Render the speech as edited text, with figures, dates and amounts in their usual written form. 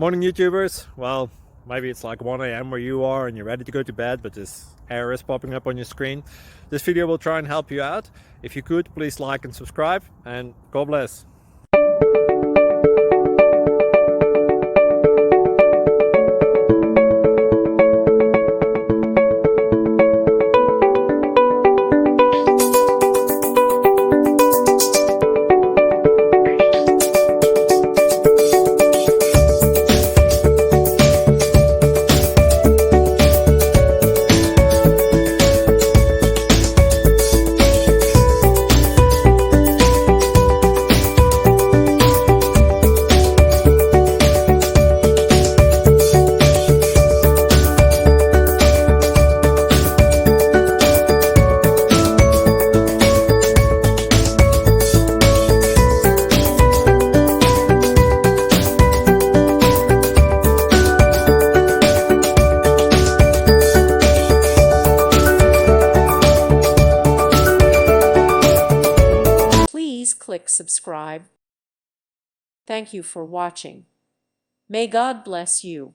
Morning YouTubers. Well, maybe it's like 1 a.m. where you are and you're ready to go to bed, but this error is popping up on your screen. This video will try and help you out. If you could, please like and subscribe, and God bless. Please click subscribe. Thank you for watching. May God bless you.